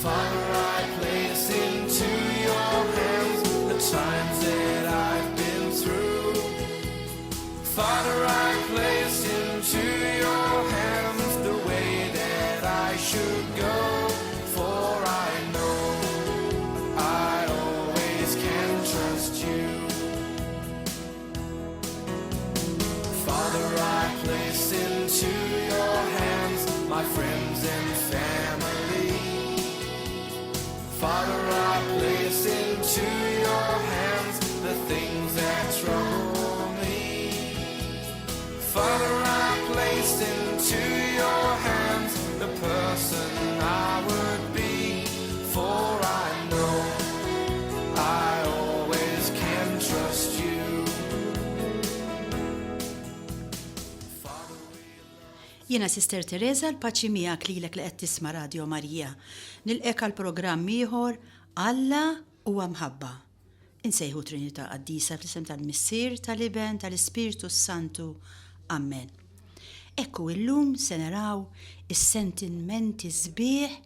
Father, I place into your hands the times that I've been through. Father, I place into your hands the way that I should go, for I know I always can trust you. Father, I place into your hands my friends and family. Father, I place into your hands the things that trouble me. Father, I place into your hands the person I would be, for I know I always can trust you. Jiena Sister Teresa l-paċi miegħek lilek li qed tisma' Radio Marija. Nilqek għal programm ieħor Alla huwa mħabba. Insejħu Trinità Qaddisa fl-isem tal-Missier, tal-Iben, tal-Ispiritu Santu. Amen. Ekku illum se naraw is-sentimenti sbieħ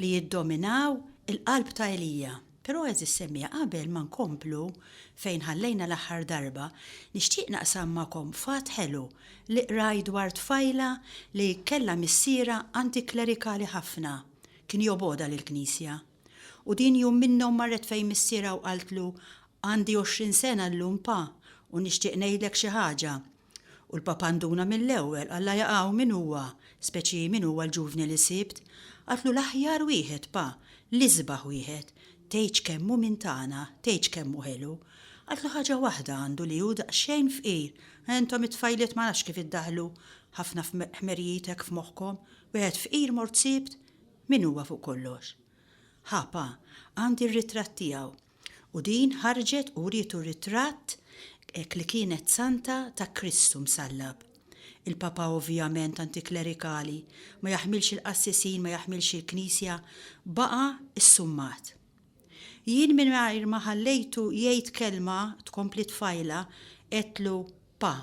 li jiddominaw il-qalb ta' Elija. Però eżis semmija qabel ma nkomplu fejn ħallejna l-aħħar darba, nixtieq naqsam magħkom fatt ħelu li qraj dwar tfajla li kellha missiera antiklerikali ħafna, kien joboda lill-Knisja. U din jum minnhom marret fejn missiera u qaltlu għandi 20 sena llum pa u nixtieq ngħidlek xi ħaġa. U l-papa nduna mill-ewwel Alla jaqgħu min huwa, speċi min huwa l-ġuvni li sibt, qaltlu l-aħjar wieħed pa, l-isbaħ wieħed. Tgħid kemmu minn tagħna, tgħid kemmu ħelu. Għatlu ħaġa waħda għandu li hu daqsxejn fqir. Entom it-tfajliet ma nafx kif iddaħlu ħafna f'ħmerijitek f'moħħkom, wieħed fqir mort sibt, min huwa fuq kollox. Ħapa, għandi r-ritratt tiegħu. U din ħarġet u rietu ritratt li kienet santa ta' Kristu msallab. Il-papa ovvjament antiklerikali, ma jaħmilx il-qassisin, ma jaħmilx il-Knisja, baqa' is-summat. Jien minn ma ħallejtu jgħid kelma tkompli tfajla qedlu pa.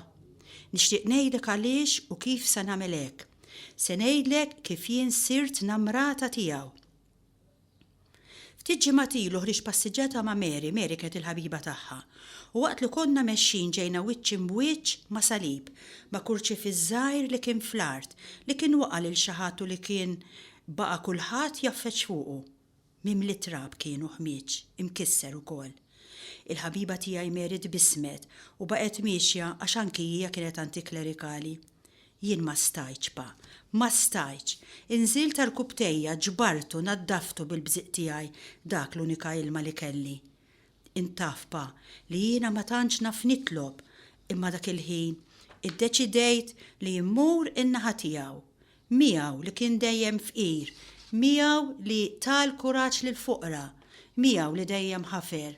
Nixtieq ngħidlek għaliex u kif se nagħmel hekk. Se ngħidlek kif jien sirt namrata tiegħu. Ftit ġimgħat ilu ħriġ passiġġata ma' Mary kienet il-ħabiba tagħha. U waqt li konna mexxin ġejna wiċċ imwiċċ ma' salib, ma' kurċi fiż-żgħir li kien fl-art, li kien waqa' lil xi ħadd li kien baqa' kulħadd jaffeċ fuqu. Mimli trab kienu ħmieġ, imkisser ukoll. Il-ħabiba tiegħi Mary tbissmet u baqgħet miexja għax anki hija kienet antiklerikali. Jien ma stajtx pa, ma stajtx. Inżilt tal-kubtejja ġbartu naddaftu bil-bżiq tiegħi dak l-unika ilma li kelli. Intaf pa li jiena ma tantx naf nitlob, imma dak il-ħin iddeċidejt li jmur in-naħa tiegħu. Miegħu li kien dejjem fqir, miegħu li tal kuraġġ lil fuqra, miegħu li dejjem ħafer.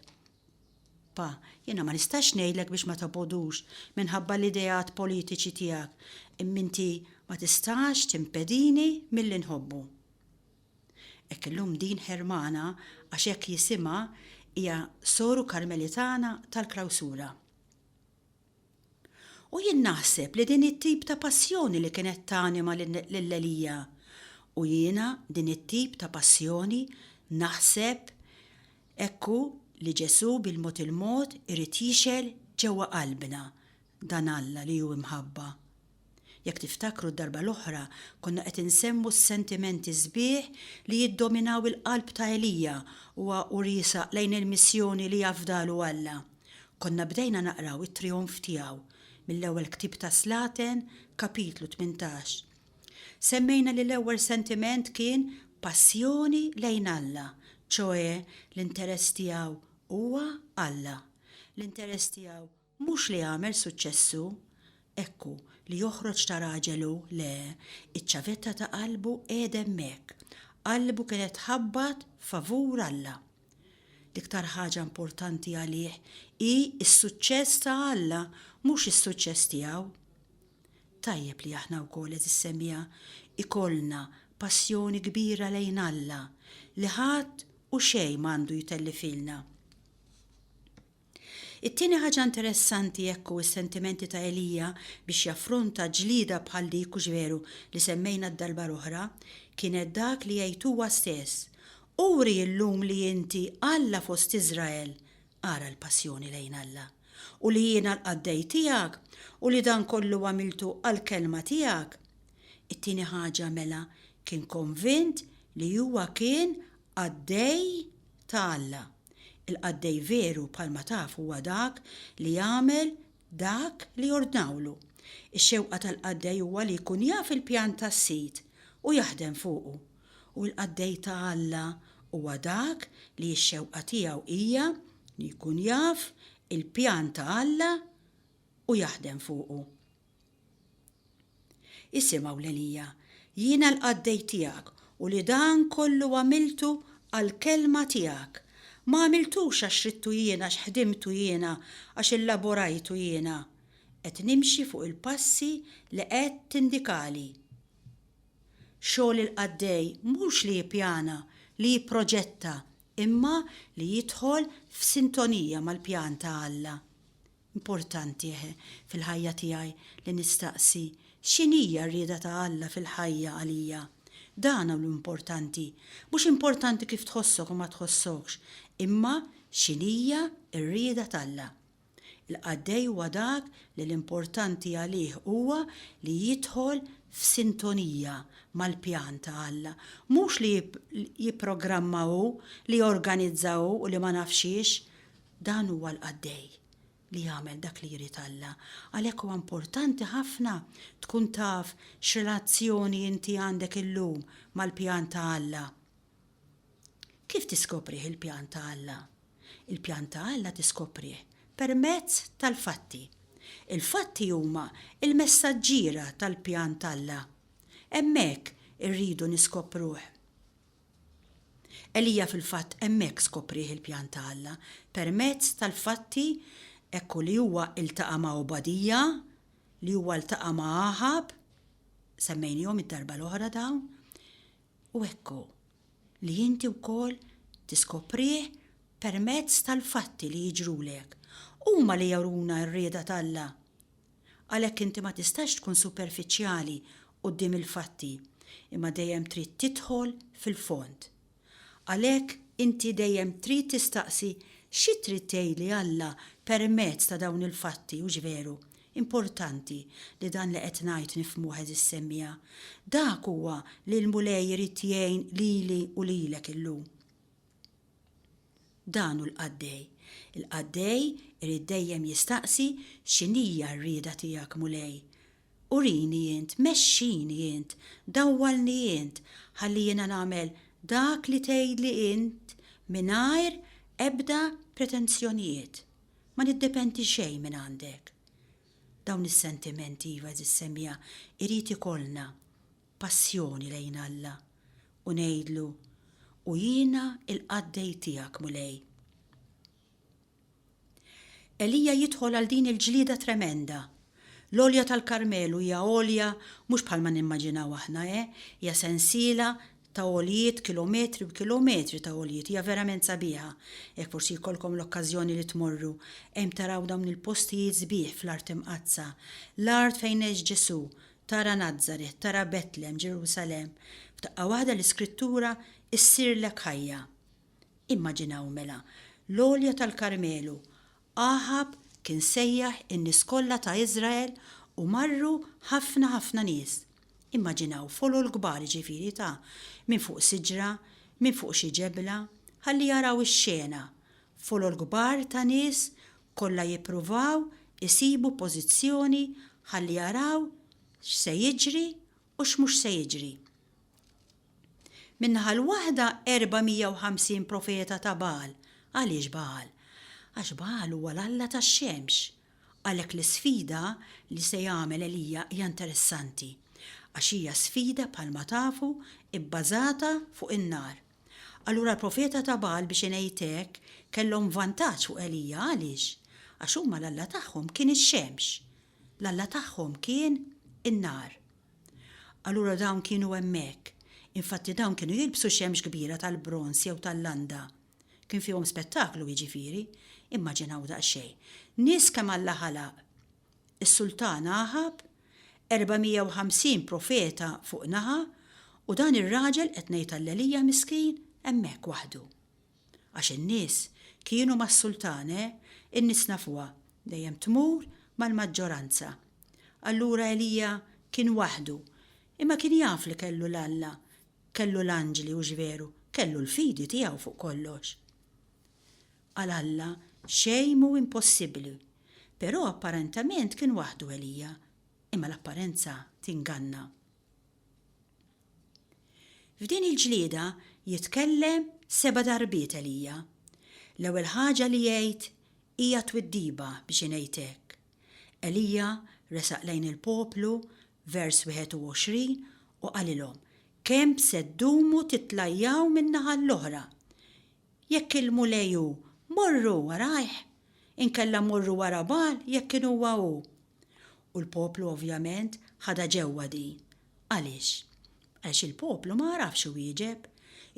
Pa, jiena ma nistax ngħidlek biex ma tabodux minħabba l-idejat politiċi tiegħek, imma inti ma tistax timpedini milli nħobbu. Hekk illum din Hermana għax hekk jisimha hija soru Karmelitana tal-Klawsura. U jien naħseb li din it-tip ta' passjoni li kienet tanima lil-Elija. U jiena din it-tip ta' passjoni naħseb ekku li Ġesu bil-mod il-mod irid jixel ġewwa qalbna dan Alla li hu imħabba. Jekk tiftakru d-darba l-oħra konna qed insemmu s-sentimenti sbieħ li jiddominaw il-qalb ta' Elija huwa urisa lejn il-missjoni li jafdalu Alla. Konna bdejna naqraw it-trionf tiegħu mill-ewwel ktib ta' Slaten, kapitlu 18. Semmejna li l-ewwel sentiment kien passjoni lejn Alla, ċoe l-interess tiegħu huwa Alla. L-interess tiegħu mhux li jagħmel suċċessu, ekku li joħroġ ta' raġelu le, iċ-ċavetta ta' qalbu qiegħda hemmhekk. Qalbu kienet ħabbat favur Alla. L-iktar ħaġa importanti għalih hi s-suċċess ta' Alla, mhux is-suċċess tiegħu. Tajjeb li aħna wkoll qed issemmija ikollna passjoni kbira lejn Alla li ħadd u xejn m'għandu jtellifilna. It-tieni ħaġa interessanti hekk hu s-sentimenti ta' Elija biex jaffronta ġlieda bħal dik u veru li semmejna d-darba l-oħra kienet dak li jgħid huwa stess. uri l-lum li inti Alla fost Izrael, ara l-passjoni lejn Alla, u li jiena l-qaddej tijak, u li dan kollu għamiltu għal-kelma tijak. It-tieni ħaġa mela kien konvint li huwa kien qaddej ta' Alla. Il-qaddej veru bħalma taf huwa dak li jagħmel dak li ordnawlu. Ix-xewqa tal-qaddej huwa li jkun jaf il-pjan tas-sit u jaħdem fuqu. U l-qaddej ta' Alla huwa dak li x-xewqa tiegħu hija li jkun jaf il-pjan ta' Alla u jaħdem fuqu. Isimgħu l-Elija, jiena l-qaddej tiegħek u li dan kollu għamiltu għal-kelma tiegħek. Ma għamiltux għax rittu jiena, għax ħdimtu jiena, għax illaborajtu jiena. Qed nimxi fuq il-passi li qed tindikali. Xogħol il-qaddej mhux li jippjana, li jipproġetta, imma li jidħol f'sintonija mal-pjan ta' Alla. Importanti fil-ħajja tiegħi li nistaqsi x'inhija r-rieda ta' Alla fil-ħajja għalija. Dan hu l-importanti, mhux importanti kif tħossok u ma tħossokx, imma x'inhija r-rieda t'Alla. Il-qaddej huwa dak li l-importanti għalih huwa li jidħol f'sintonija mal-pjan ta' Alla, mhux li jipprogrammaw, li jorganizzaw u li ma nafxiex. Dan huwa l-qaddej li jagħmel dak li jrid Alla. Għalhekk huwa importanti ħafna tkun taf x'relazzjoni inti għandek illum mal-pjan ta' Alla. Kif tiskoprih il-pjan ta' Alla? Il-pjan ta' Alla tiskoprih permezz tal-fatti. Il-fatti huma il-messaġġiera tal-pjan ta' Alla. Hemmhekk irridu niskopruh. Elija fil-fatt hemmhekk skoprih il-pjan ta' Alla permezz tal-fatti. Ekku li huwa iltaqa' ma' Obadija, li huwa iltaqa' ma' Ahab, semmejnihom id-darba l-oħra dawn, u ekku li inti wkoll tiskoprih permezz tal-fatti li jiġrulek. Huma li jawruna r-rieda ta' Alla. Għalhekk inti ma tistax tkun superfiċjali quddiem il-fatti, imma dejjem trid tidħol fil-fond. Għalhekk inti dejjem trid tistaqsi xi trid tgħidli Alla permezz ta' dawn il-fatti u ġveru. Importanti li dan li qed ngħid nifhmuh is-semmija. Dak huwa li l-mulej irid jgħin lili u lilek illum. Dan hu l-qaddej. Il-qaddej irid dejjem jistaqsi x'inhija r-rieda tiegħek mulej. Urini jint, mexxini jint, dawwalni jint, ħalli jiena nagħmel dak li tgħidli int mingħajr ebda pretenzjonijiet. Ma niddependi xejn minn għandek. Dawn is-sentimenti iva is-semmija irid ikollna passjoni lejn Alla u ngħidlu u jiena il-qaddej tiegħek mulej. Elija jidħol għal din il-ġlieda tremenda. L-olja tal-Karmelu hija olja mhux bħalma nimmaġinaw aħna, hija sensiela ta' oljiet, kilometri u kilometri ta' oljiet, hija verament sabiħa. Jekk forsi jkollkom l-okkażjoni li tmorru, hemm taraw dawn il-postijiet sbieħ fl-art imqazza, l-art fejn għex Ġesu, tara Nazzaret, tara Betlem, Ġerusalem, f'daqqa waħda l-iskrittura issirlek ħajja. Immaġinaw mela, l-olja tal-Karmelu, Ahab kien sejjaħ in-nies kollha ta' Iżrael u marru ħafna nies. Immaġinaw folol kbar ġifieri ta' minn fuq siġra, minn fuq xi ġebla, ħalli jaraw ix-xena. Folol kbar ta' nies kollha jippruvaw isibu pożizzjoni ħalli jaraw x'se jiġri u x'mhux se jiġri. Minnaħa l-waħda 450 profeta ta' Baal. Għaliex Baal? Għax Baal huwa l-alla tax-xemx. Għalhekk l-isfida li se jagħmel Elija hija interessanti. Għax hija sfida bħalma tafu ibbażata fuq in-nar. Allura l-profeta ta' Baal biex ingħidlek kellhom vantaġġ fuq Elija għaliex? Għax huma l-alla tagħhom kien ix-xemx. L-alla tagħhom kien in-nar. Allura dawn kienu hemmhekk. Infatti dawn kienu jilbsu xemx kbira tal-bronz jew tal-landa. Kien fihom spettaklu jiġifieri, immaġinaw daqsxejn. Nies kemm Alla ħalaq. Is-Sultan Ahab, 450 profeta fuq naħa u dan ir-raġel qed ngħid għall-Elija miskin hemmhekk waħdu. Għax in-nies kienu mas-sultane, in-nies nafuha dejjem tmur mal-maġġoranza. Allura Elija kien waħdu, imma kien jaf li kellu l-Alla, kellu l-anġli u ġveru, kellu l-fidi tiegħu fuq kollox. Għal Alla xejn mhu impossibbli, però apparentament kien waħdu Elija, imma l-apparenza tinganna. F'din il-ġlieda jitkellem 7 darbiet Elija. L-ewwel ħaġa li jgħid hija twiddiba biex ngħidlek. Elija resaq lejn il-poplu, vers 21, u qalilhom kemm seddumu titlajjaw min-naħa l-oħra. Jekk il-mulejju morru warajh, inkella morru wara Baal jekk kien huwa hu. U l-poplu ovvjament ħada ġewwa din. Għaliex? Għax il-poplu ma għarafx u jieġeb,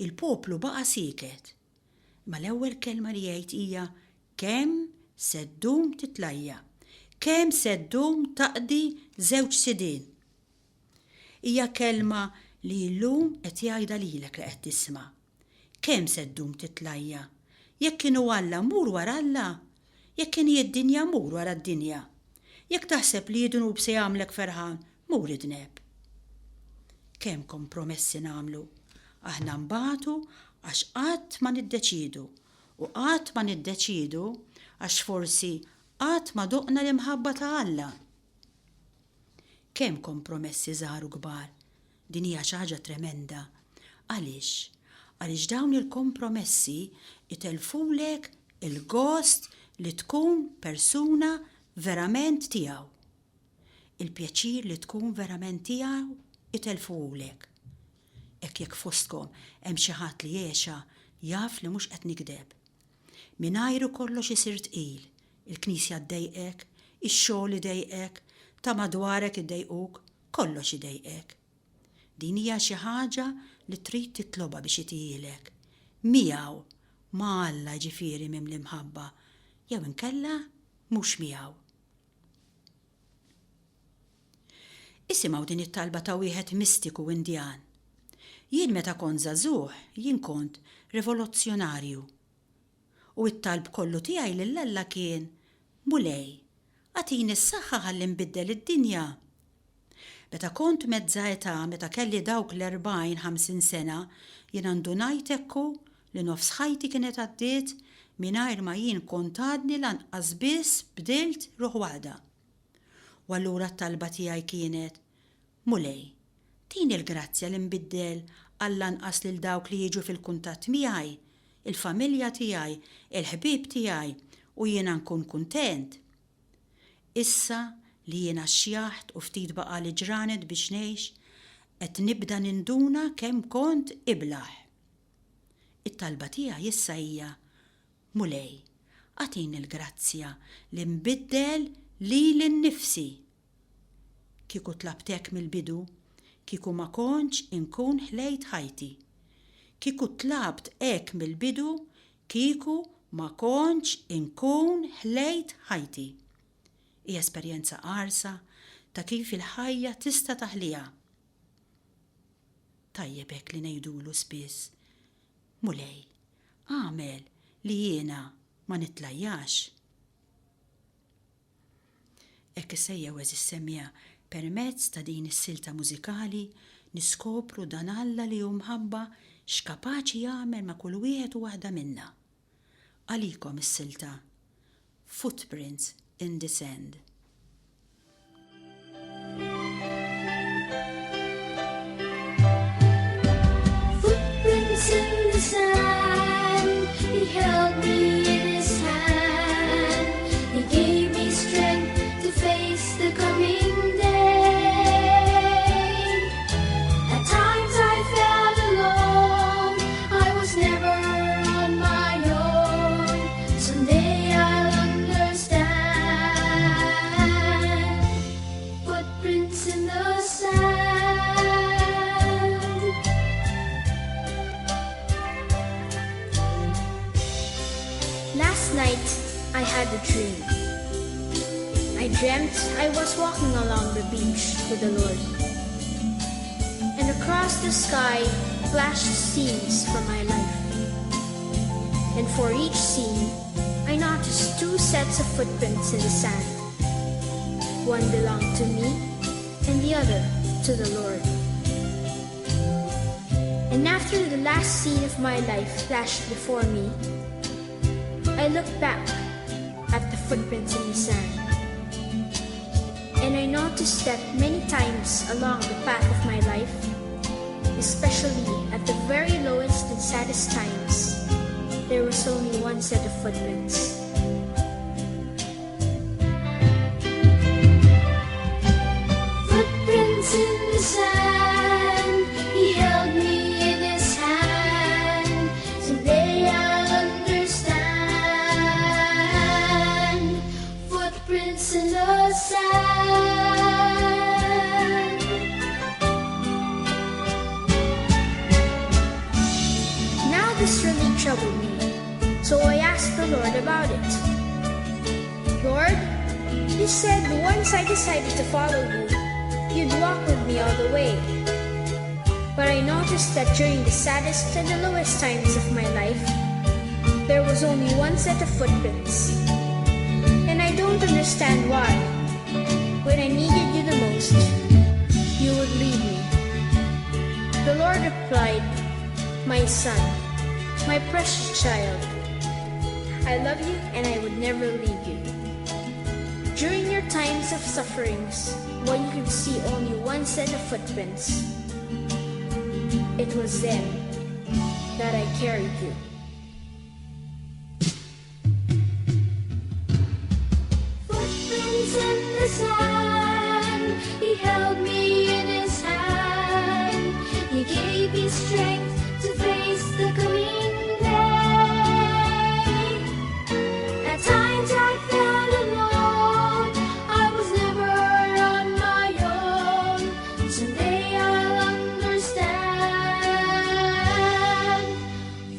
il-poplu baqa siket. Ma l-ewwel kelma li jgħid hija kemm seddum titlajja, kemm seddum taqdi 2 sidien. Hija kelma li llum qed jgħidha lilek li qed tisma'. Kemm seddum titlajja, jekk kienu Alla mur wara Alla, jekk kien id-dinja mur wara d-dinja. Jekk taħseb li jidnub se jagħmlek ferħan, mur idneb. Kemm kompromessi nagħmlu, aħna mbagħtu għax qatt ma niddeċidu u qatt ma niddeċidu għax forsi qatt ma doqna l-imħabba ta' Alla. Kemm kompromessi żgħar u kbar, din hija xi ħaġa tremenda. Għaliex? Għaliex dawn il-kompromessi itelfulek il-gost li tkun persuna verament tiegħu. Il-pjaċir li tkun verament tiegħu itelfulek. Jekk fostkom hemm xi ħadd li jgħexa jaf li mhux qed nikdeb. Mingħajru kollox isir tqil, il-Knisja ddejqek, ix-xogħol idejqek, ta' madwarek iddejquk, kollox idejqek. Din hija xi ħaġa li trid titloba biex itihilek. Miegħu ma' Alla ġifieri minn l-imħabba, jew inkella mhux miegħu. Isimgħu din it-talba ta' wieħed mistiku Indjan. Jien meta kont żagħżugħ, jien kont rivoluzzjonarju. U t-talb kollu tiegħi lill-Alla kien: Mulej, għatini s-saħħa ħalli nbiddel id-dinja. Meta kont mezza età, meta kelli dawk l-40-50 sena, jien ndunajt hekku li nofs ħajti kienet għaddiet mingħajr ma jien kont għadni lanqas biss bdilt ruħ waħda. U allura t-talba tiegħi kienet: Mulej, tini l-grazzja li nbiddel għall-anqas lil dawk li jiġu fil-kuntatt miegħi, il-familja tiegħi, il-ħbieb tiegħi, u jiena nkun kuntent. Issa li jiena xjaħt u ftit baqa' li ġranet biex ngħix, qed nibda ninduna kemm kont iblaħ. It-talba tiegħi issa hija: Mulej, għatini l-grazzja li nbiddel li nnifsi. Kieku tlabtek mill-bidu, kieku ma kontx inkun ħlejt ħajti. Kieku tlabt hekk mill-bidu, kieku ma kontx inkun ħlejt ħajti. Hija esperjenza qarsa ta' kif il-ħajja tista' taħliha. Tajjeb hekk li ngħidulu spiss: Mulej, għamel li jiena ma nitlajjax. Ekk sejjew eżis semmija permezz ta' din is-silta mużikali niskopru dan Alla li hu mħabba x'kapaċi jagħmel ma' kull wieħed u waħda minna. Għalikom is-silta Footprints in the Sand. Footprints in the sand, he held me in his hand, he gave me strength to face the coming day. At times I felt alone, I was never on my own. Someday I'll understand. Footprints in the sand. Last night I had a dream. I dreamt I was walking along the beach with the Lord, and across the sky flashed scenes from my life. And for each scene, I noticed 2 sets of footprints in the sand. One belonged to me, and the other to the Lord. And after the last scene of my life flashed before me, I looked back at the footprints in the sand. And I noticed that many times along the path of my life, especially at the very lowest and saddest times, there was only 1 set of footprints. Footprints in the sand, he held me in his hand. Someday I'll understand. Footprints in the sand. Now this really troubled me, so I asked the Lord about it. Lord, you said once I decided to follow you, you'd walk with me all the way. But I noticed that during the saddest and the lowest times of my life, there was only 1 set of footprints. And I don't understand why. When I needed you the most, you would leave me. The Lord replied, "My son, my precious child, I love you and I would never leave you." During your times of sufferings, when you could see only 1 set of footprints, it was then that I carried you. Footprints in the sand, he held me in his hand. He gave me strength to face the coming day. At times I felt alone, I was never on my own. Someday I'll understand.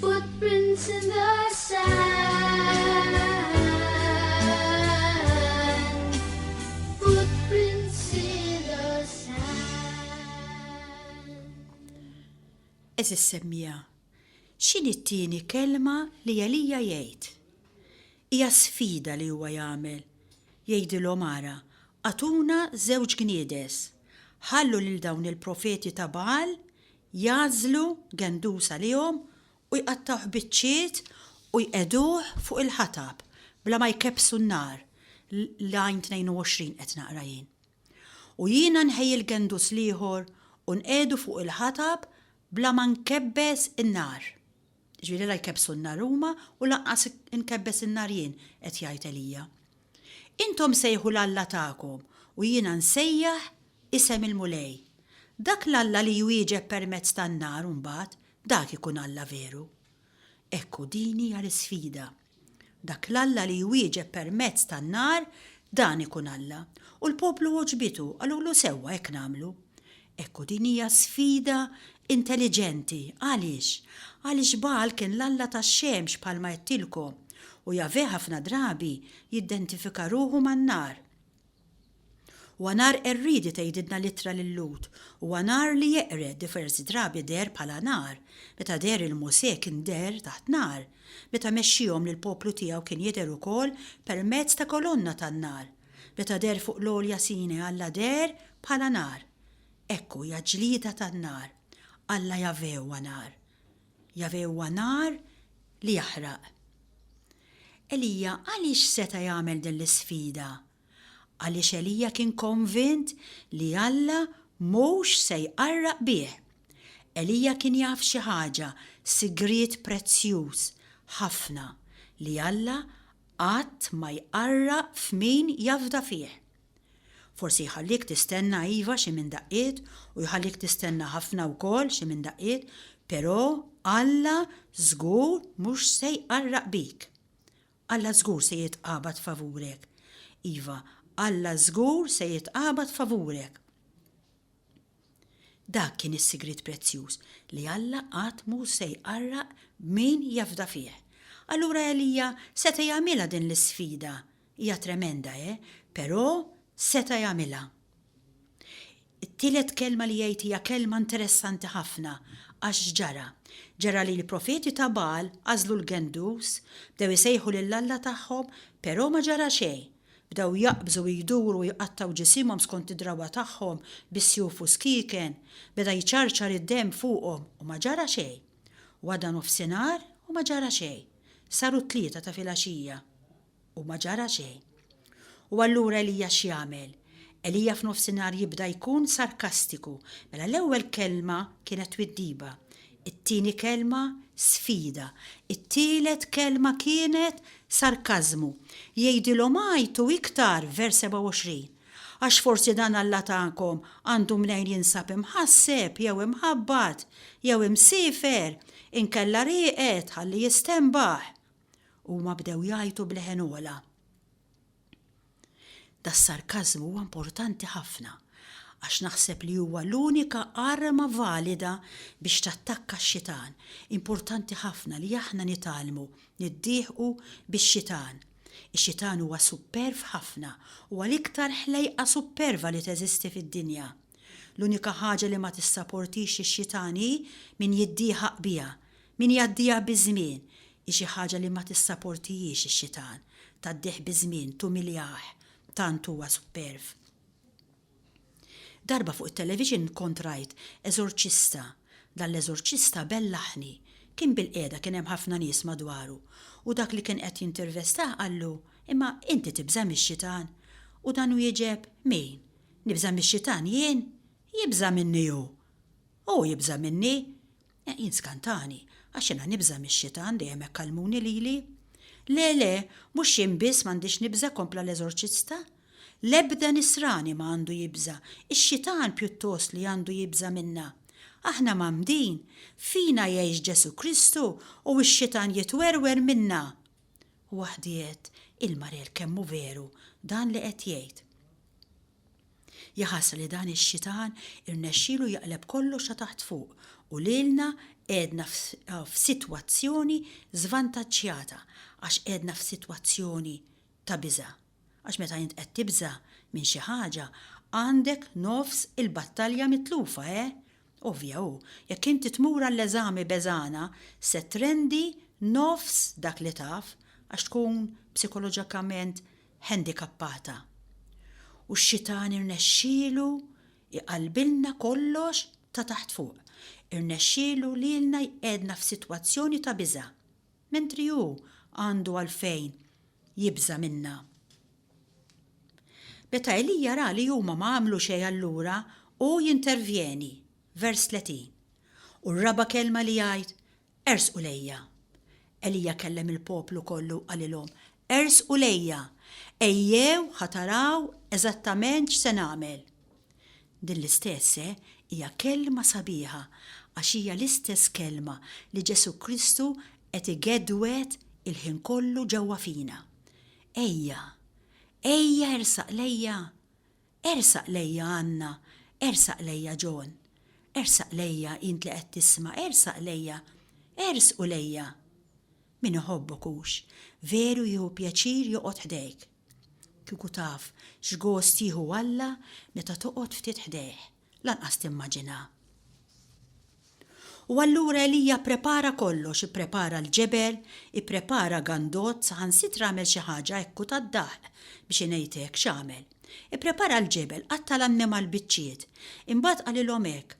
Footprints in the sand. Footprints in the sand. Eżis semmija, x'in it-tieni kelma li Elija jgħid? Hija sfida li huwa jagħmel. Jgħidilhom ara, atuna 2 gniedes, ħallu lil dawn il-profeti ta' Baal jażlu gendus għalihom u jqattawh biċċiet u jqeduh fuq il-ħatab bla ma jkebsu n-nar, lajn 22 qed naqra jien. U jiena nħejji l-gendus liħor u nqedu fuq il-ħatab bla ma nkebbes in-nar. Ġieli la jkebsu n-nar huma u lanqas inkebbes in-nar jien qed jgħid Elija. Intom sejħu l-Alla tagħkom u jiena nsejjaħ isem il-mulej. Dak l-Alla li jwieġeb permezz tan-nar mbagħad dak ikun Alla veru. Ekku din hija l-isfida. Dak l-Alla li jwieġeb permezz tan-nar dan ikun Alla. U l-poplu oġbitu għalulu sewwa hekk nagħmlu. Ekku din hija sfida intelligenti. Għaliex? Għaliex Baal kien l-Alla tax-xemx bħalma qedtilkom u Jahveh ħafna drabi jidentifika ruħu man-nar. U għanar erridi tgħidilna litra lill-Lut u għanar li jeqred diversi drabi der bħala nar, meta der il-Mosè kien der taħt nar, meta mexxihom lill poplu tiegħu kien jidher ukoll permezz ta' kolonna tan-nar, meta der fuq l-Olja Sinai Alla der bħala nar. Ekku hija ġlieda tan-nar. Alla Jahveh huwa nar. Jahveh huwa nar li jaħraq. Elija għaliex seta' jagħmel din l-isfida? Għaliex Elija kien konvint li Alla mhux se jqarraq bih. Elija kien jaf xi ħaġa sigriet prezzjuż ħafna li Alla qatt ma jqarraq f'min jafda fih. Forsi jħallik tistenna iva xi minn daqqiet u jħallik tistenna ħafna wkoll xi minn daqqiet, però Alla żgur mhux se jqarraq bik. Alla żgur se jitqabad favurek. Iva, Alla żgur se jitqabad favurek. Dak kien is-sigriet prezzjuż li Alla qatt mhux se jqarraq min jafda fih. Allura Elija seta' jagħmilha din l-isfida. Hija tremenda, però seta' jagħmilha. It-tielet kelma li jgħid hija kelma interessanti ħafna. għax ġara li l-profeti ta' Baal għażlu l-gendus, bdew isejħu lill-alla tagħhom, però ma ġara xejn. Bdew jaqbżu jduru jqattaw ġisimhom skont id-drawa tagħhom bis-sjuf u skiken, beda jiċarċar id-dem fuqhom u ma ġara xejn. Għada nofsinhar u ma ġara xejn. Saru 3 ta' filgħaxija u ma ġara xejn. U allura Elija x'jagħmel? Elija f'nofsinhar jibda jkun sarkastiku, mela l-ewwel kelma kienet twiddiba, it-tieni kelma sfida, it-tielet kelma kienet sarkazmu. Jgħidilhom għajtu iktar vers 27. Għax forsi dan Alla tagħkom għandu mnejn jinsab imħasseb jew imħabbat jew imsifer inkella rieqed ħalli jistembaħ. Huma bdew jgħidu bleħenola. Das-sarkazmu huwa importanti ħafna, għax naħseb li huwa l-unika arma valida biex tattakka x-xitan. Importanti ħafna li aħna nitalmu, niddieħqu bix-xitan. Ix-xitan huwa superv ħafna, huwa l-iktar ħlejqa superva li teżisti fid-dinja. L-unika ħaġa li ma tissapportix ix-xitan hi min jiddieħaq biha, min jgħaddiha biż-żmien. Xi ħaġa li ma tissapportijiex ix-xitan, taddieħ biż-żmien, tumiljaħ. Tant huwa superv. Darba fuq it-television kont rajt eżorċista. Dan l-eżorċista bellaħni. Kien bil-qiegħda kien hemm ħafna nies madwaru u dak li kien qed jintervistah qallu, imma inti tibża mix-xitan. U dan hu jieġeb min? Nibża mix-xitan jien? Jibża minni hu. U jibża minni? Jien skantani, għax jiena nibża mix-xitan dejjem hekk kalmuni lili. Le, mhux jien biss m'għandix nibża kompla l-eżorċista. L-ebda nisrani ma għandu jibża, ix-xitan pjuttost li għandu jibża minna. Aħna mamdin, fina jgħix Ġesu Kristu u x-xitan jitwerwer minna. U waħdiet il-marer kemmu veru dan li qed jgħid. Jaħassa li dan ix-xitan irnexxielu jaqleb kollox ta' taħt fuq u lilna qiegħdna f'sitwazzjoni żvantaġġjata għax qiegħdna f'sitwazzjoni ta' biża'. Għax meta jint qed tibża minn xi ħaġa għandek nofs il-battalja mitlufa, Ovvja hu, jekk inti tmur għall-eżami beżana se trendi nofs dak li taf għax tkun psikoloġikament handikappata. U x-xitan irnexxielu iqalbilna kollox ta' taħt fuq. Irnexxielu lilna qiegħdna f'sitwazzjoni ta' biża', mentri hu għandu għalfejn jibża minna. Meta Elija ra li huma ma għamlu xejn allura u jintervjeni, vers 30. U r-raba kelma li jgħid, ersqu lejja. Elija kellem il-poplu kollu qalilhom, ersqu lejja, ejjew ħataraw eżattament x'se nagħmel. Din l-istess hija kelma sabiħa għax hija l-istess kelma li Ġesu Kristu qed igedwet il-ħin kollu ġewwa fina. Ejja ersaq lejja Anna, ersaq lejja John, ersaq lejja int li qed tisma', ersaq lejja, ersqu lejja. Min iħobbok hux, veru jieħu pjaċir joqgħod ħdejk. Kieku taf x'gost jieħu Alla meta toqgħod ftit ħdejh, lanqas timmaġina. U allura Elija prepara kollox, ipprepara l-ġebel, ipprepara gandot saħansitra għamel xi ħaġa ekku tad-daħq biex ngħidlek x'għamel. Ipprepara l-ġebel, qatta l-annimal biċċiet, imbagħad qalilhom hekk,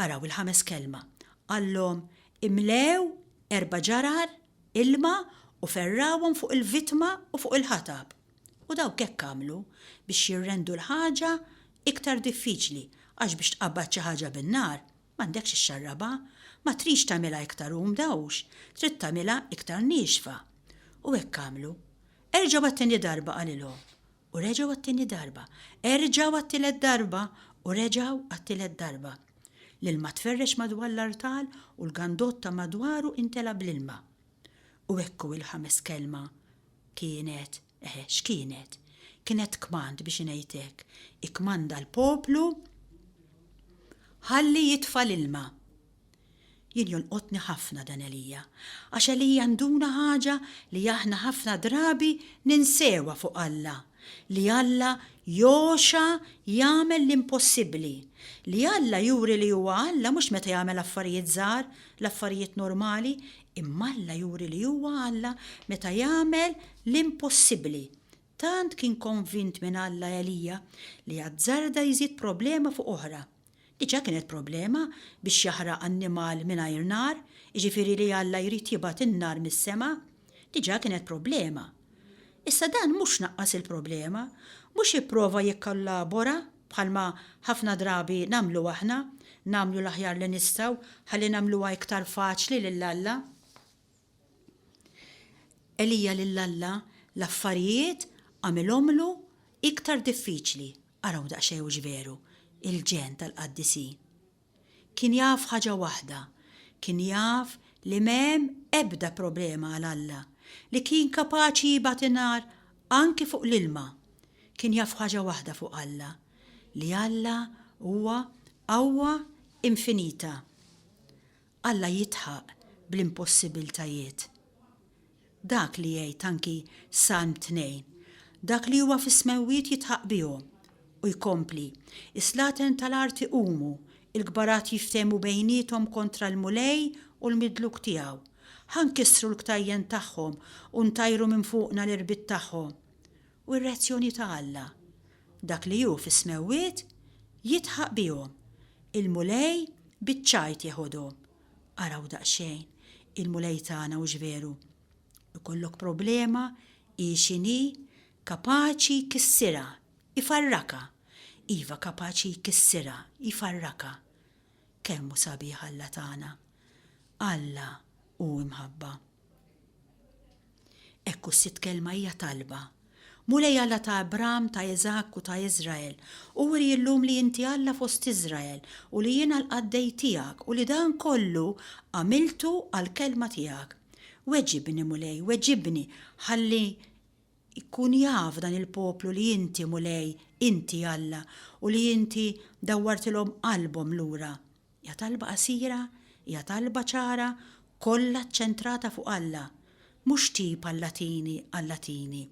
araw il-5 kelma. Qallhom imlew 4 ġarar ilma u ferrawhom fuq il-vittma u fuq il-ħatab. U dawk hekk għamlu biex jirrendu l-ħaġa iktar diffiċli għax biex tqabbad xi ħaġa bin-nar m'għandekx ix-xarraba, ma trix tagħmilha iktar umdawx, trid tagħmilha iktar nixfa. U hekk għamlu. Erġgħu għat-tieni darba qalilhom. U reġgħu għat-tieni darba. Erġgħu għat-tielet darba u reġgħu għat-tielet darba. L-ilma tferrex madwar l-artal u l-gandotta madwaru intela bl-ilma. U hekk il-5 kelma kienet, x'kienet? Kienet kmand biex ngħidlek. Ikkmanda l-poplu ħalli jitfa' l-ilma. Jien jolqotni ħafna dan Elija, għax Elija għanduna ħaġa li aħna ħafna drabi ninsewa fuq Alla. li Alla joxa jagħmel l-impossibbli, li Alla juri li huwa Alla mhux meta jagħmel affarijiet żgħar, l-affarijiet normali, imma Alla juri li huwa Alla meta jagħmel l-impossibbli. Tant kien konvint minn Alla Elija li għazzarda jżid problema fuq oħra. Diġà kienet problema biex jaħraq annimal mingħajr nar, jiġifieri li Alla jrid jibgħat in-nar mis-sema, diġà kienet problema. Issa dan mhux naqqas il-problema, mhux jipprova jikkollabora bħalma ħafna drabi nagħmlu aħna, nagħmlu l-aħjar li nistgħu ħalli nagħmluha iktar faċli lil Alla. Elija lil Alla l-affarijiet għamilhomlu iktar diffiċli, araw daqsxejn hux veru, il-ġen tal-qaddisin. Kien jaf ħaġa waħda, kien jaf li m'hemm ebda problema għal Alla, li kien kapaċi jibgħat in-nar anki fuq l-ilma. Kien jaf ħaġa waħda fuq Alla, li Alla huwa qawwa infinita. Alla jitħaq bl-impossibiltajiet. Dak li jgħid anki Salm 2, dak li huwa fis-smewwiet jitħaq bihom u jkompli, is-slaten tal-arti qumu, il-gbarat jiftehmu bejniethom kontra l-mulej u l-midluk tiegħu. Ħankissru l-ktajjen tagħhom u ntajru minn fuqna l-irbit tagħhom. U r-reazzjoni ta' Alla, dak li hu fis-smewwiet jitħaq bihom, il-mulej biċ-ċajt jeħodhom. Araw daqsxejn, il-mulej tagħna hux veru. Ikollok problema hi x'inhi kapaċi jkissirha, ifarraka. Iva kapaċi jkissirha, ifarraka. Kemm hu sabiħ Alla tagħna. Alla u imħabba. Ekku s-sitt kelma hija talba. Mulej Alla ta' Abram, ta' Eżak u ta' Iżrael, u wri llum li inti Alla fost Iżrael u li jiena l-qaddej tiegħek u li dan kollu għamiltu għall-kelma tiegħek. Weġibni mulej, weġibni, ħalli ikun jaf dan il-poplu li inti mulej, inti Alla, u li inti dawwartilhom qalbhom lura. Ja talba qasira, ja talba ċara, kollha ċċentrata fuq Alla, mhux tip għall-Latini,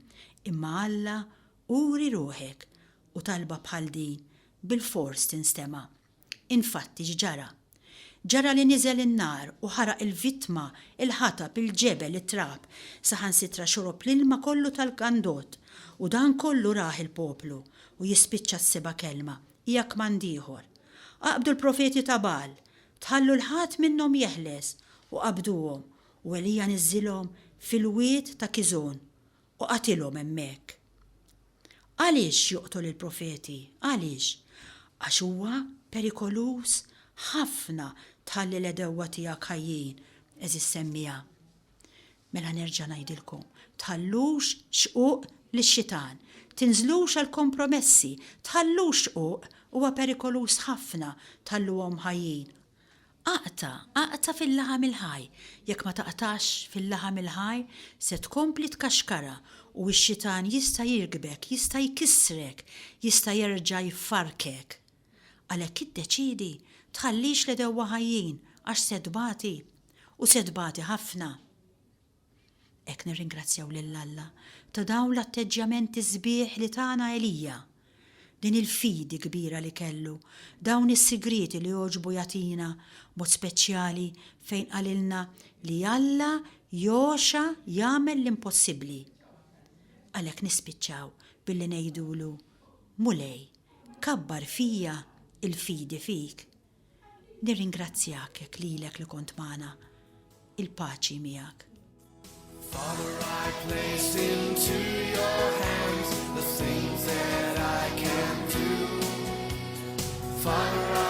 imma Alla uri ruħek u talba bħal din bil-fors tinstema'. Infatti ġara li niżel in-nar u ħaraq il-vittma, il-ħatab, il-ġebel, it-trab, saħansitra xorob l-ilma kollu tal-gandot u dan kollu raħ il-poplu u jispiċċa s-seba' kelma, hija kmand ieħor. Qabdu l-profeti ta' Baal, tħallu l-ħadd minnhom jeħles u qabduhom u Elija niżilhom fil-wied ta' Kizon u qatilhom hemmhekk. Għaliex joqtol il-profeti? Għaliex? Għax huwa perikolus ħafna tħalli l-edewwa tiegħek ħajjin, eżis semmija. Mela nerġa' ngħidilkom, tħallux xquq lix-xitan, tinżlux għal kompromessi, tħallux xquq huwa perikolus ħafna tħalluhom ħajjin. Aqta fil-laħam il-ħaj, jekk ma taqtax fil-laħam il-ħaj se tkompli tkaxkara u x-xitan jista' jirgbek, jista' jkissrek, jista' jerġa' jiffarkek. Għalhekk iddeċidi tħallix l-edewwa ħajjin għax sedbati u sedbati ħafna. Hekk nirringrazzjaw lil Alla ta' dawn l-atteġġjamenti sbieħ li tagħna Elija. Din il-fidi kbira li kellu, dawn is-sigriti li joġbu jagħtina mod speċjali fejn qalilna li Alla joxa jagħmel l-impossibbli. Għalhekk nispiċċaw billi ngħidulu mulej, kabbar fija il-fidi fik. Nirringrazzjak hekk lilek li kont magħna, il-paċi miegħek. Father, I place into your hands the things that I can't do. Father,